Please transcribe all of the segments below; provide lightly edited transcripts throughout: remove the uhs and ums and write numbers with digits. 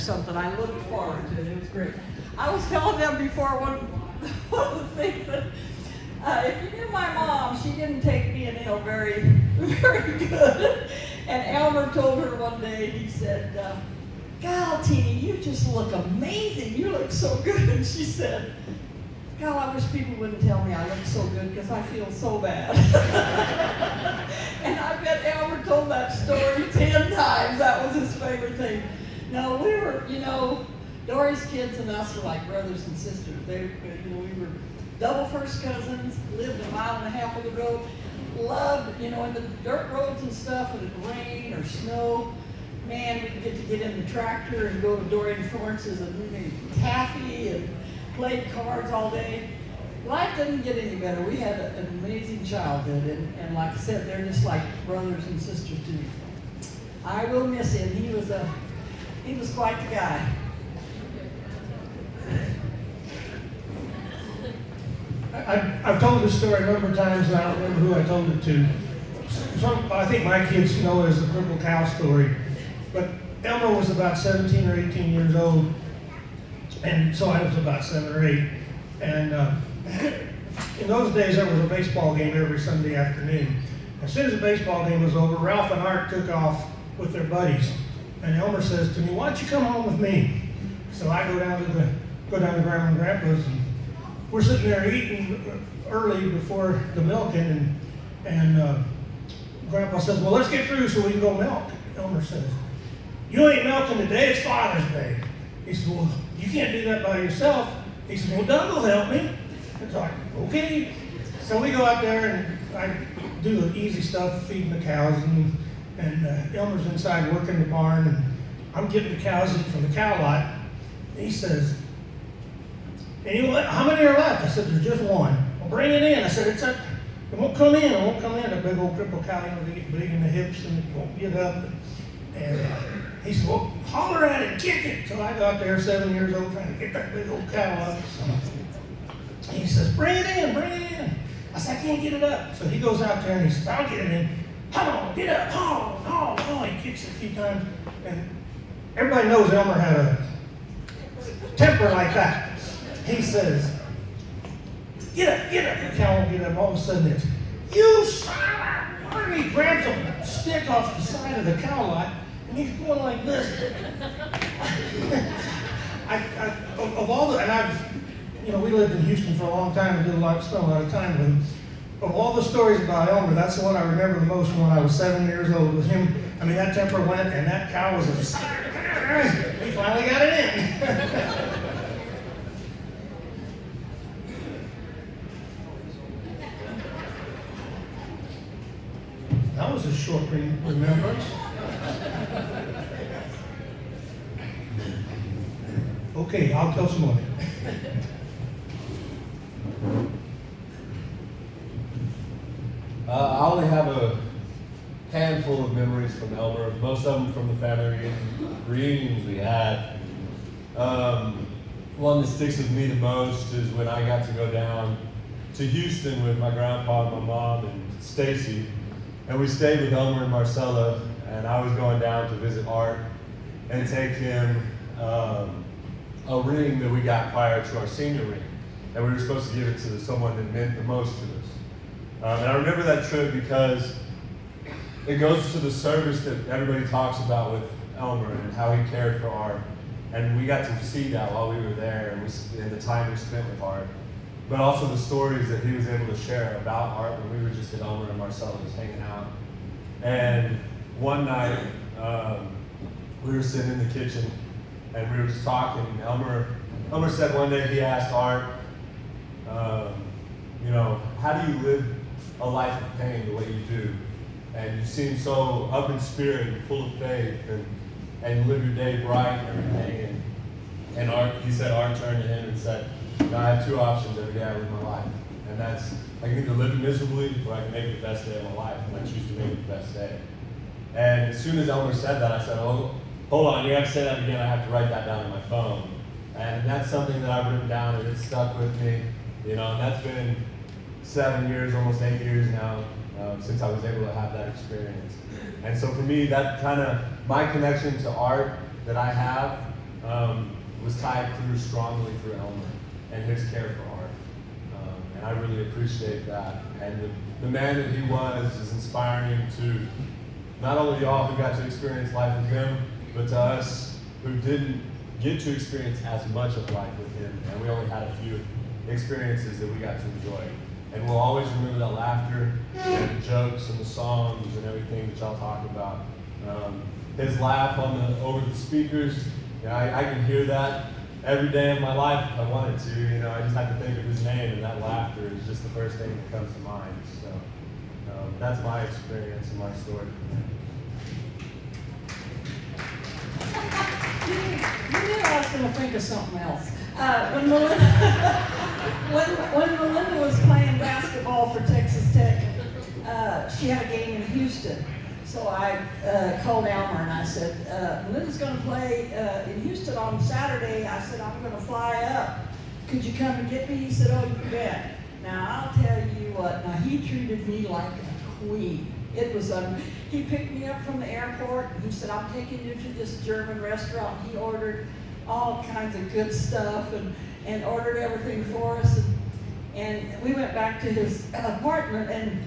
something. I looked forward to it. It was great. I was telling them before one of the things that if you knew my mom, she didn't take being ill very, very good. And Elmer told her one day, he said, "God, Teeny, you just look amazing. You look so good." And she said, "God, I wish people wouldn't tell me I look so good because I feel so bad." And I bet Elmer told that story 10 times. That was his favorite thing. No, we were, Dory's kids and us were like brothers and sisters. We were double first cousins, lived a mile and a half of the road, loved, in the dirt roads and stuff, when it rain or snow. Man, we'd get in the tractor and go to Dory and Florence's and make taffy and played cards all day. Life didn't get any better. We had an amazing childhood, and like I said, they're just like brothers and sisters to me. I will miss him. He was quite the guy. I've told this story a number of times, and I don't remember who I told it to. I think my kids know it as the Crippled Cow story. But Elmer was about 17 or 18 years old, and so I was about 7 or 8. And in those days, there was a baseball game every Sunday afternoon. As soon as the baseball game was over, Ralph and Art took off with their buddies. And Elmer says to me, "Why don't you come home with me?" So I go down to Grandma and Grandpa's, and we're sitting there eating early before the milking, and Grandpa says, "Well, let's get through so we can go milk." Elmer says, "You ain't milking today, it's Father's Day." He says, "Well, you can't do that by yourself." He says, "Well, Doug will help me." It's like, okay. So we go out there, and I do the easy stuff, feeding the cows, and Elmer's inside working the barn, and I'm getting the cows in from the cow lot. He says, "How many are left?" I said, "There's just one." "Well, bring it in." I said, "It won't come in. It won't come in." A big old crippled cow, they get big in the hips and it won't get up. And he said, "Well, holler at it, kick it." So I got there, 7 years old, trying to get that big old cow up. He says, "Bring it in, bring it in." I said, "I can't get it up." So he goes out there and he says, "I'll get it in." "Come on, get up, oh. He kicks it a few times. And everybody knows Elmer had a temper like that. He says, "Get up, get up." The cow won't get up. All of a sudden it's, "You son of a..." He grabs a stick off the side of the cow lot, and he's going like this. We lived in Houston for a long time and spent a lot of time with him. Of all the stories about Elmer, that's the one I remember the most from when I was 7 years old. With him, that temper went, and that cow was he finally got it in. That was a short remembrance. Okay, I'll tell some more. I only have a handful of memories from Elmer, most of them from the family reunions we had. One that sticks with me the most is when I got to go down to Houston with my grandpa and my mom and Stacy. And we stayed with Elmer and Marcella, and I was going down to visit Art and take him a ring that we got prior to our senior ring. And we were supposed to give it to someone that meant the most to us. And I remember that trip because it goes to the service that everybody talks about with Elmer and how he cared for Art. And we got to see that while we were there and the time we spent with Art. But also the stories that he was able to share about Art when we were just at Elmer and Marcella just hanging out. And one night, we were sitting in the kitchen and we were just talking. Elmer said one day he asked Art, how do you live a life of pain the way you do? And you seem so up in spirit and full of faith and you live your day bright and everything. And Art, he said, Art turned to him and said, "I have two options every day I live my life. And that's, I can either live miserably or I can make it the best day of my life. And I choose to make it the best day." And as soon as Elmer said that, I said, "Oh, hold on, you have to say that again. I have to write that down on my phone." And that's something that I've written down and it's stuck with me. And that's been 7 years, almost 8 years now, since I was able to have that experience. And so for me, that kind of, my connection to Art that I have was tied through strongly through Elmer and his care for art. And I really appreciate that. And the man that he was is inspiring to not only y'all who got to experience life with him, but to us who didn't get to experience as much of life with him. And we only had a few experiences that we got to enjoy. And we'll always remember that laughter and the jokes and the songs and everything that y'all talk about. His laugh over the speakers, I can hear that every day of my life if I wanted to. I just have to think of his name, and that laughter is just the first thing that comes to mind. So that's my experience and my story. You knew I was going to think of something else. When Melinda was playing basketball for Texas Tech, she had a game in Houston. So I called Elmer and I said, Melinda's going to play in Houston on Saturday. I said, I'm going to fly up. Could you come and get me? He said, oh, you bet. Now, I'll tell you what, he treated me like a queen. It was, he picked me up from the airport. He said, I'm taking you to this German restaurant. He ordered all kinds of good stuff and ordered everything for us. And we went back to his apartment, and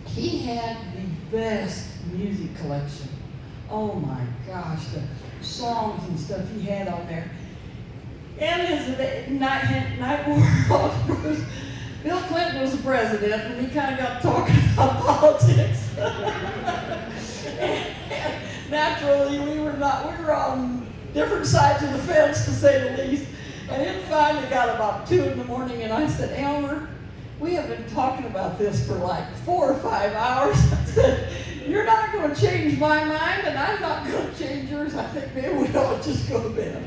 he had the best music collection. Oh my gosh, the songs and stuff he had on there. And his night world, Bill Clinton was the president, and he kind of got talking about politics. And naturally, we were on different sides of the fence, to say the least. And it finally got about 2 in the morning, and I said, Elmer, we have been talking about this for like 4 or 5 hours. I said, you're not going to change my mind, and I'm not going to change yours. I think maybe we ought to just go to bed.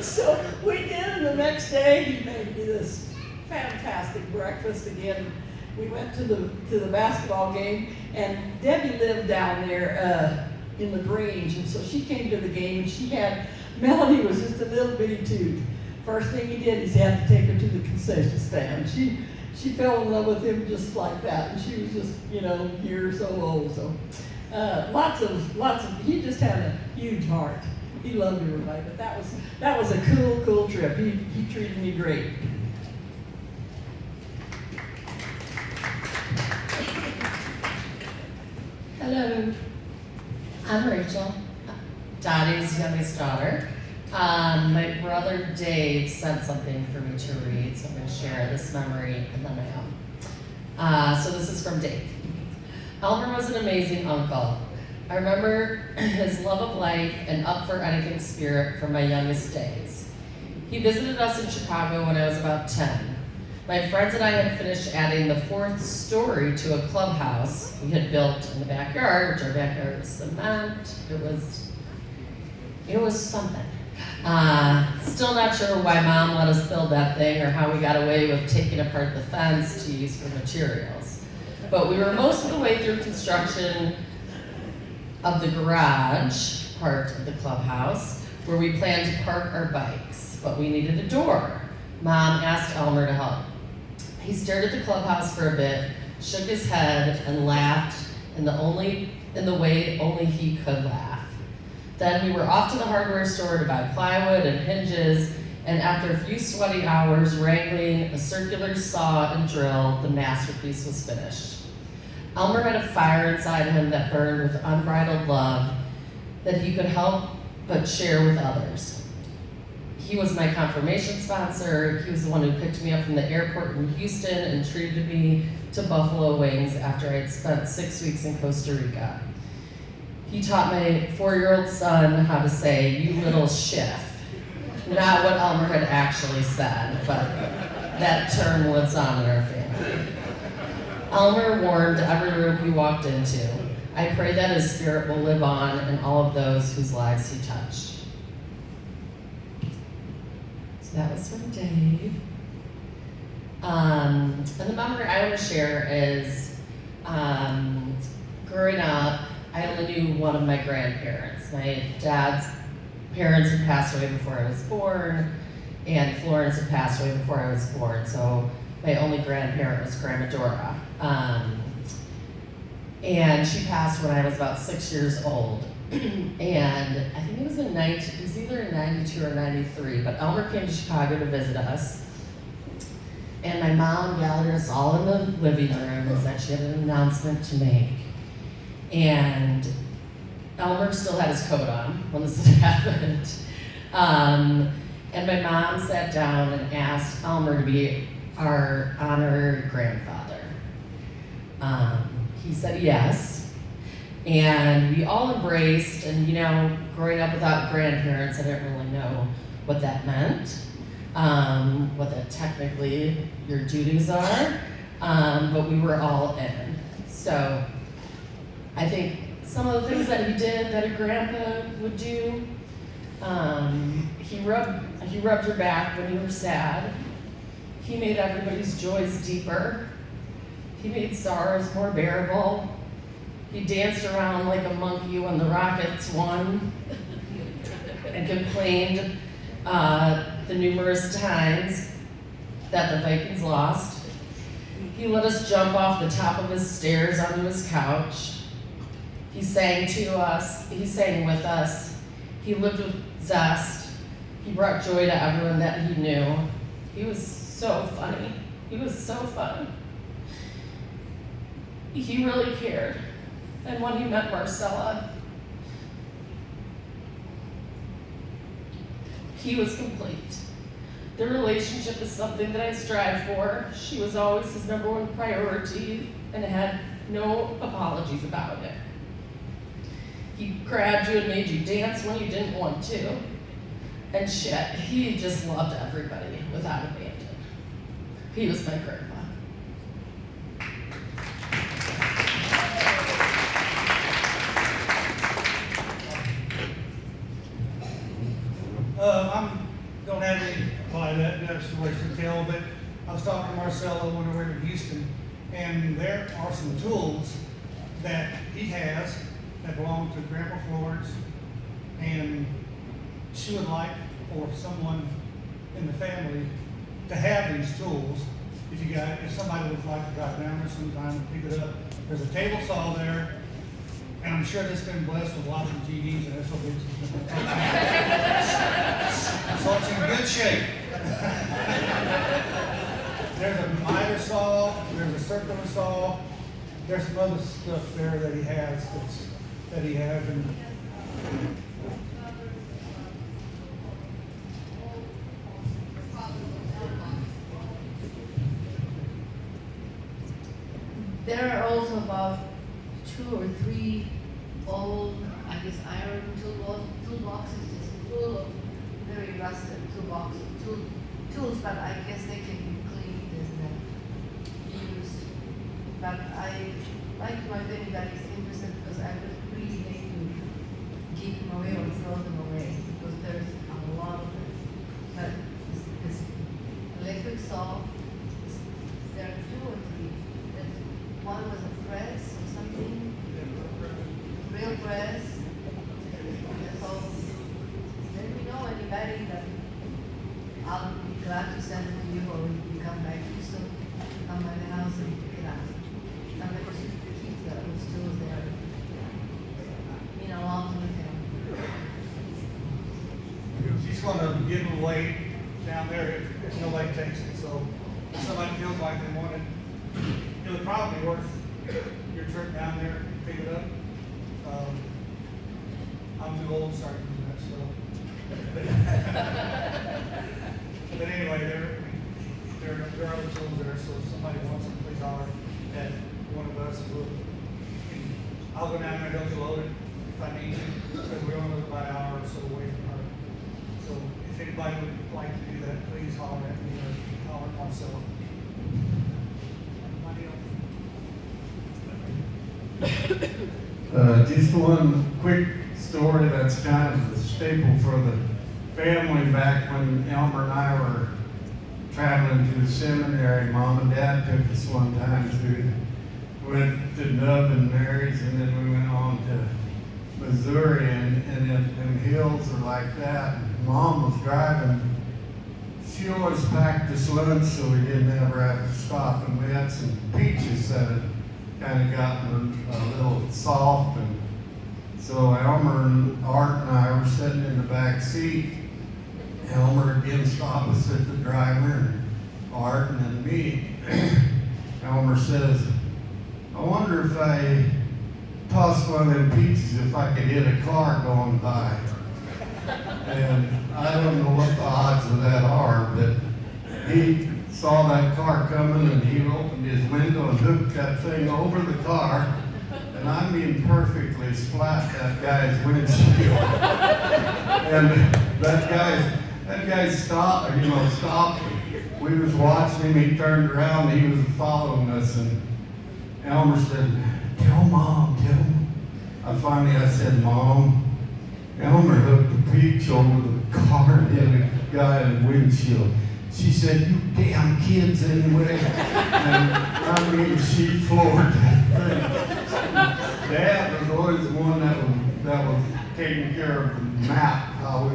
So we did, and the next day he made me this fantastic breakfast again. We went to the basketball game, and Debbie lived down there in the Grange, and so she came to the game, and Melanie was just a little bitty tooth. First thing he did is he had to take her to the concession stand. She fell in love with him just like that, and she was just, a year or so old. So lots of, he just had a huge heart. He loved everybody, but that was a cool trip. He treated me great. Hello, I'm Rachel, Dottie's youngest daughter. My brother Dave sent something for me to read, so I'm going to share this memory and then my own. So this is from Dave. Elmer was an amazing uncle. I remember his love of life and up for anything spirit from my youngest days. He visited us in Chicago when I was about 10. My friends and I had finished adding the 4th story to a clubhouse we had built in the backyard, which our backyard was cement. It was something. Still not sure why Mom let us build that thing or how we got away with taking apart the fence to use for materials. But we were most of the way through construction of the garage part of the clubhouse, where we planned to park our bikes, but we needed a door. Mom asked Elmer to help. He stared at the clubhouse for a bit, shook his head, and laughed in the way only he could laugh. Then we were off to the hardware store to buy plywood and hinges, and after a few sweaty hours wrangling a circular saw and drill, the masterpiece was finished. Elmer had a fire inside him that burned with unbridled love that he could help but share with others. He was my confirmation sponsor. He was the one who picked me up from the airport in Houston and treated me to buffalo wings after I'd spent 6 weeks in Costa Rica. He taught my 4-year-old son how to say, "You little shift." Not what Elmer had actually said, but that term lives on in our family. Elmer warmed every room he walked into. I pray that his spirit will live on in all of those whose lives he touched. So that was from Dave. And the memory I want to share is growing up, I only knew one of my grandparents. My dad's parents had passed away before I was born, and Florence had passed away before I was born, so my only grandparent was Grandma Dora. And she passed when I was about 6 years old. and I think it was either in 92 or 93, but Elmer came to Chicago to visit us. And my mom gathered us all in the living room and said she had an announcement to make. And Elmer still had his coat on when this happened. And my mom sat down and asked Elmer to be our honorary grandfather. He said yes. And we all embraced, and you know, growing up without grandparents, I didn't really know what that meant, what that technically your duties are, but we were all in. So I think some of the things that he did that a grandpa would do, he rubbed your back when you were sad. He made everybody's joys deeper. He made sorrows more bearable. He danced around like a monkey when the Rockets won and complained the numerous times that the Vikings lost. He let us jump off the top of his stairs onto his couch. He sang to us. He sang with us. He lived with zest. He brought joy to everyone that he knew. He was so funny. He was so fun. He really cared. And when he met Marcella, he was complete. The relationship is something that I strive for. She was always his number one priority and had no apologies about it. He grabbed you and made you dance when you didn't want to. And shit, he just loved everybody without abandon. He was my grandpa. I don't have any stories to tell, but I was talking to Marcella when we were in Houston, and there are some tools that he has that belong to Grandpa Florence, and she would like for someone in the family to have these tools. If somebody would like to drive down there sometime and pick it up, there's a table saw there. And I'm sure this has been blessed with lots of GDs and SOBs. So it's in good shape. There's a miter saw, there's a circular saw, there's some other stuff there that he has and there are also about 2 or 3 old, I guess, iron toolboxes just full of very rusted tools, but I guess they can be cleaned and used. But I like to know if anybody's interested, because I would really hate to give them away or throw them away, because there's a lot of them. But this electric saw, there are 2 or 3. One was a press or something, real press. So let me know anybody that I'll be glad to send it to you, or if you come back to Houston, come by the house and pick it up. Somebody should keep those tools there. Along with him. she's going to give them away down there if nobody takes it. So if somebody feels like they want it, it would probably be worth your trip down there to pick it up. I'm too old to start using that stuff. But anyway, there are other tools there, so if somebody wants them, please holler at one of us. I'll go down there and help you load it if I need to, because we only live about an hour or so away from her. So if anybody would like to do that, please holler at me or holler at Marcella. Just one quick story that's kind of the staple for the family. Back when Elmer and I were traveling to the seminary, Mom and Dad took us one time went to Nub and Mary's, and then we went on to Missouri, and them hills are like that. Mom was driving. She always packed us lunch so we didn't ever have to stop, and we had some peaches that had kind of gotten a little soft, and So Elmer and Art and I were sitting in the back seat. Elmer against opposite the driver, and Art and then me. Elmer says, I wonder if I toss one of them pizzas if I could hit a car going by. And I don't know what the odds of that are, but he saw that car coming and he opened his window and hooked that thing over the car. And I mean perfectly splat that guy's windshield. And that guy stopped, stopped. We was watching him, he turned around, and he was following us, and Elmer said, tell Mom. I said, Mom, Elmer hooked the peach over the car and hit a guy in the windshield. She said, you damn kids anyway. And I mean, she floored that thing. Dad was always the one that was taking care of the map, how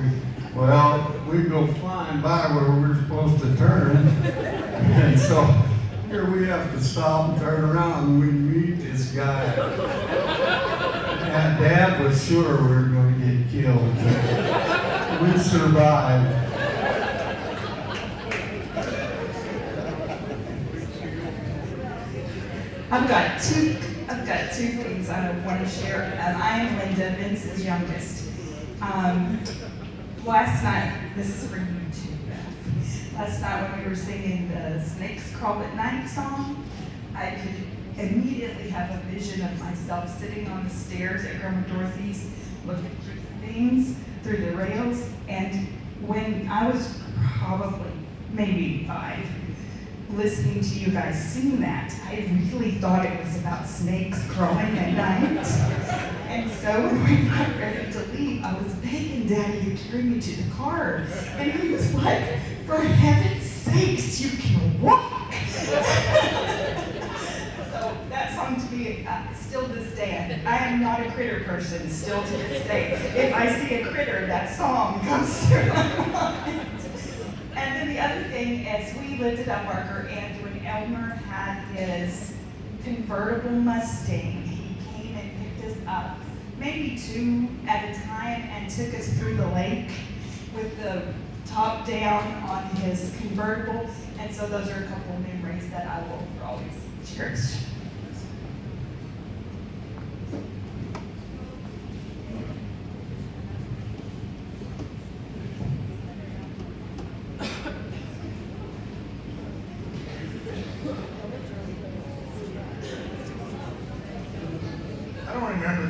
we'd go flying by where we were supposed to turn. And so here we have to stop and turn around and we meet this guy. And Dad was sure we were going to get killed. We survived. I've got two things I want to share. I am Linda, Vince's youngest. Last night, this is for you too, Beth. Last night when we were singing the Snakes Crawl at Night song, I could immediately have a vision of myself sitting on the stairs at Grandma Dorothy's, looking through the things, through the rails, and when I was probably maybe 5, listening to you guys sing that, I really thought it was about snakes crawling at night. And so when we got ready to leave, I was begging Daddy to carry me to the car. And he was like, for heaven's sakes, you can walk. So that song to me, still to this day, I am not a critter person, still to this day. If I see a critter, that song comes to my mind. And then the other thing is we lifted up Barker, and when Elmer had his convertible Mustang, he came and picked us up, maybe 2 at a time, and took us through the lake with the top down on his convertible. And so those are a couple of memories that I will always cherish.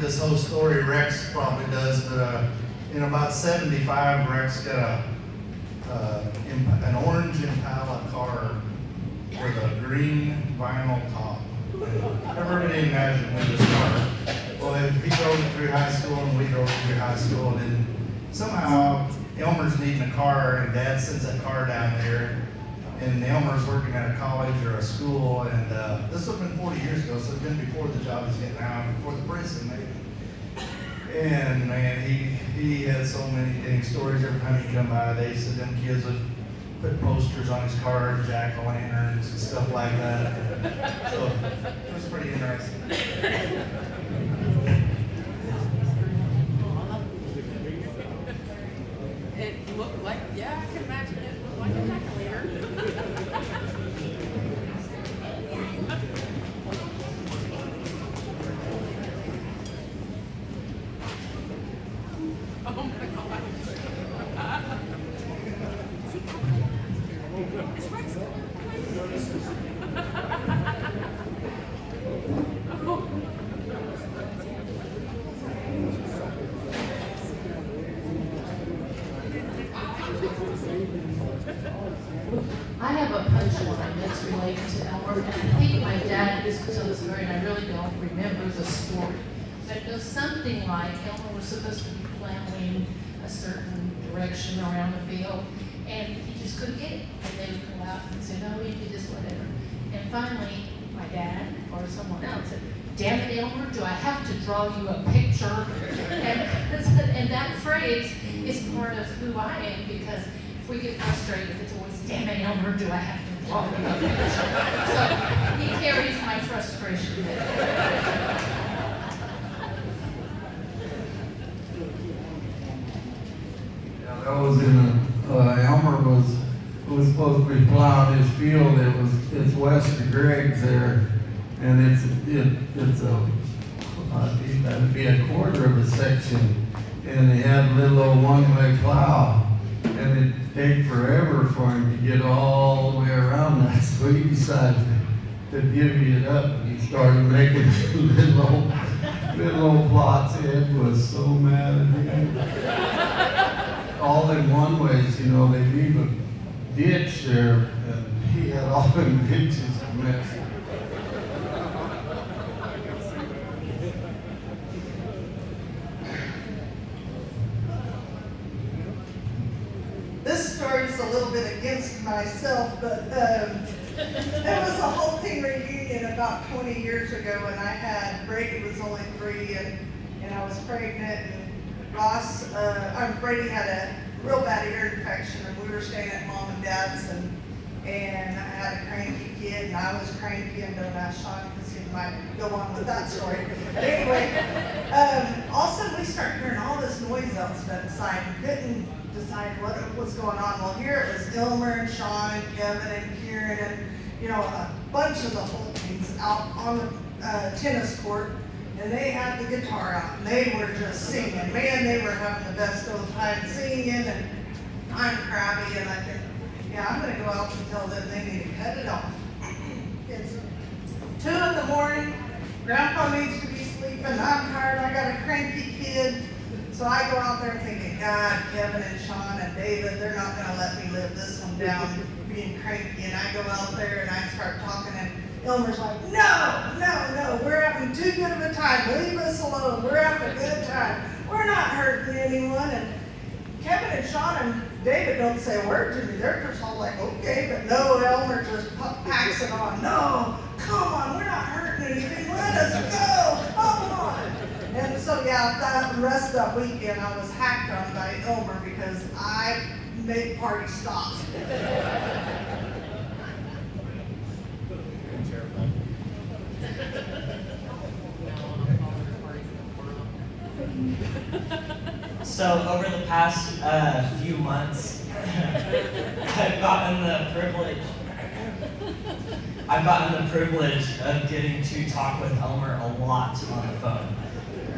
This whole story Rex probably does, but in about 75, Rex got an orange Impala car with a green vinyl top. Everybody imagined with this car. Well, he drove it through high school and we drove it through high school, and then somehow Elmer's needing a car and Dad sends that car down there, and Elmer's working at a college or a school, and this would have been 40 years ago, so it's been before the job he's getting out, before the prison maybe. And man, he had so many dang stories every time he'd come by. They said them kids would put posters on his car, jack-o'-lanterns and stuff like that. So it was pretty interesting. It looked like, yeah, I can imagine it looked like a jack-o'-lantern. Oh my God. Is Rex coming? I have a punchline that's related to Elmer, and I think my dad used to tell this story, and I really don't remember the story. But it goes something like Elmer was supposed to be plowing a certain direction around the field, and he just couldn't get it. And they would go out and say, no, we do this, whatever. And finally, my dad or someone else said, damn it, Elmer, do I have to draw you a picture? And that phrase is part of who I am, because if we get frustrated, it's always, damn it, Elmer, do I have to draw you a picture? So he carries my frustration. I was in Elmer was supposed to be plowing his field. It's west of Greg's there, and that'd be a quarter of a section, and they had a little old one-way plow, and it'd take forever for him to get all the way around that, so he decided to divvy it up, and he started making little old plots. Ed was so mad at him. All in one ways, they leave a ditch there, and he had all them ditches a mess. This story's a little bit against myself, but there was a whole team reunion about 20 years ago, and Brady was only 3, and I was pregnant, and Brady had a real bad ear infection, and we were staying at Mom and Dad's, and I had a cranky kid, and I was cranky, and don't ask Sean because he might go on with that story. But anyway, all of a sudden we start hearing all this noise outside, and couldn't decide what was going on. Well, here it was Elmer and Sean and Kevin and Kieran and a bunch of the whole teams out on the tennis court, and they had the guitar out and they were just singing. Man, they were having the best of time singing, and I'm crabby and I think, I'm gonna go out and tell them they need to cut it off. It's 2 in the morning, Grandpa needs to be sleeping, I'm tired, I got a cranky kid. So I go out there thinking, God, Kevin and Sean and David, they're not gonna let me live this one down being cranky. And I go out there and I start talking, and Elmer's like, no, we're having too good of a time. Leave us alone. We're having a good time. We're not hurting anyone. And Kevin and Sean and David don't say a word to me. They're just all like, okay, but no, Elmer just packs it on. No, come on, we're not hurting anything. Let us go, come on. And so, that rest of that weekend, I was hacked on by Elmer because I made party stop. So over the past few months, I've gotten the privilege of getting to talk with Elmer a lot on the phone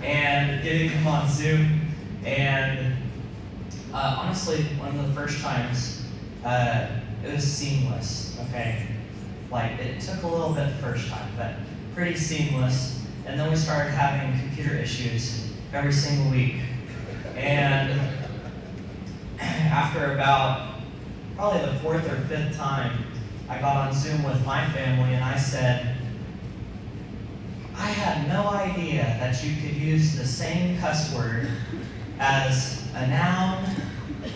and getting him on Zoom. And honestly, one of the first times, it was seamless, okay? Like, it took a little bit the first time, but pretty seamless. And then we started having computer issues every single week. And after about probably the 4th or 5th time, I got on Zoom with my family and I said, I had no idea that you could use the same cuss word as a noun,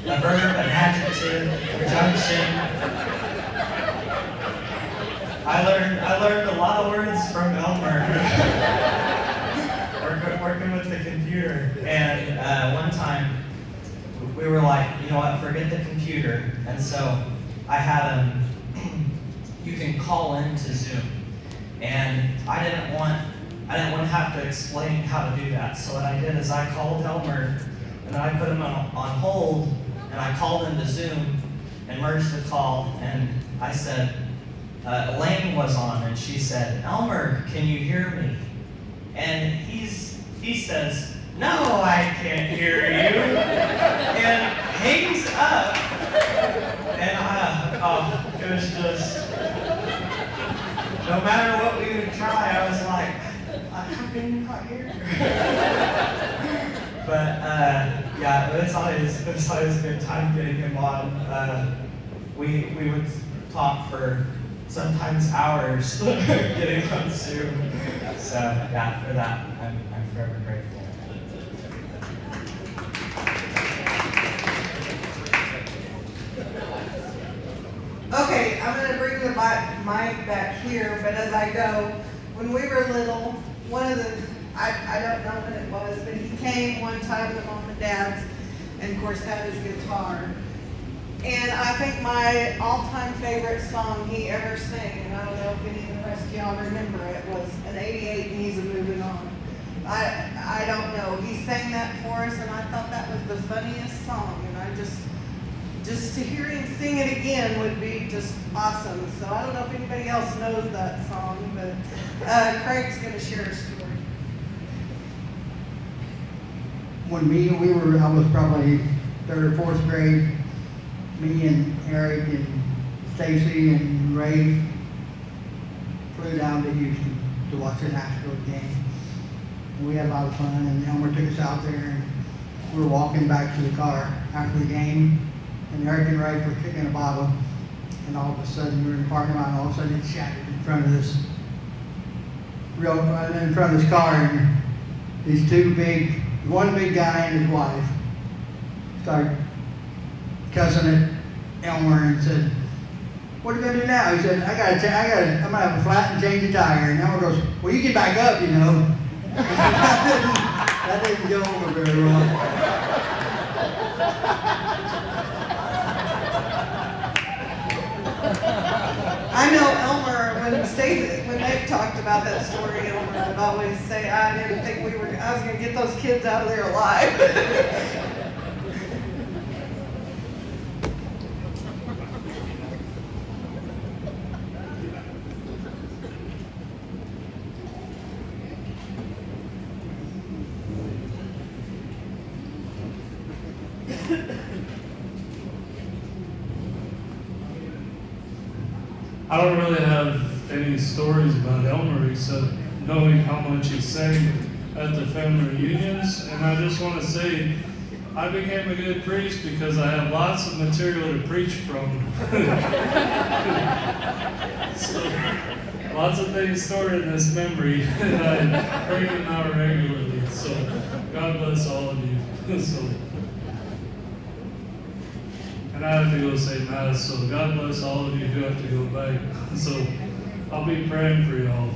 a verb, an adjective, a conjunction. I learned a lot of words from Elmer working with the computer. And one time we were like, you know what, forget the computer. And so I had him, you can call into Zoom. And I didn't want to have to explain how to do that. So what I did is I called Elmer, and then I put him on hold, and I called into Zoom and merged the call, and I said, Elaine was on, and she said, Elmer, can you hear me? And he says, no, I can't hear you, and hangs up. And it was just, no matter what we would try, I was like, how can you not hear? But it was always a good time getting him on. We would talk for sometimes hours getting on Zoom. So for that, I'm forever grateful. Okay, I'm going to bring the mic back here, but as I go, when we were little, one of the, I don't know when it was, but he came one time to Mom and Dad's, and of course had his guitar. And I think my all-time favorite song he ever sang, and I don't know if any of the rest of y'all remember it, was an 88 and He's a-Moving On. I don't know. He sang that for us, and I thought that was the funniest song, and I just just to hear him sing it again would be just awesome. So I don't know if anybody else knows that song, but Craig's going to share a story. When I was probably third or fourth grade, me and Eric and Stacy and Ray flew down to Houston to watch the Nashville game. And we had a lot of fun, and Elmer took us out there, and we were walking back to the car after the game, and Eric and Ray were kicking a bottle, and all of a sudden we were in the parking lot, and all of a sudden it shattered in front of this car, and these one big guy and his wife started cussing at Elmer and said, "What are you gonna do now?" He said, I'm gonna have a flat and change the tire. And Elmer goes, "Well, you get back up, you know." That didn't go over very well. I know Elmer, when they've talked about that story, Elmer would always say, I didn't think I was going to get those kids out of there alive. I don't really have any stories about Elmer except knowing how much he sang at the family reunions. And I just want to say, I became a good priest because I have lots of material to preach from. So, lots of things stored in this memory, and I pray them out regularly. So, God bless all of you. And I have to go say Mass, so God bless all of you who have to go back. So I'll be praying for y'all.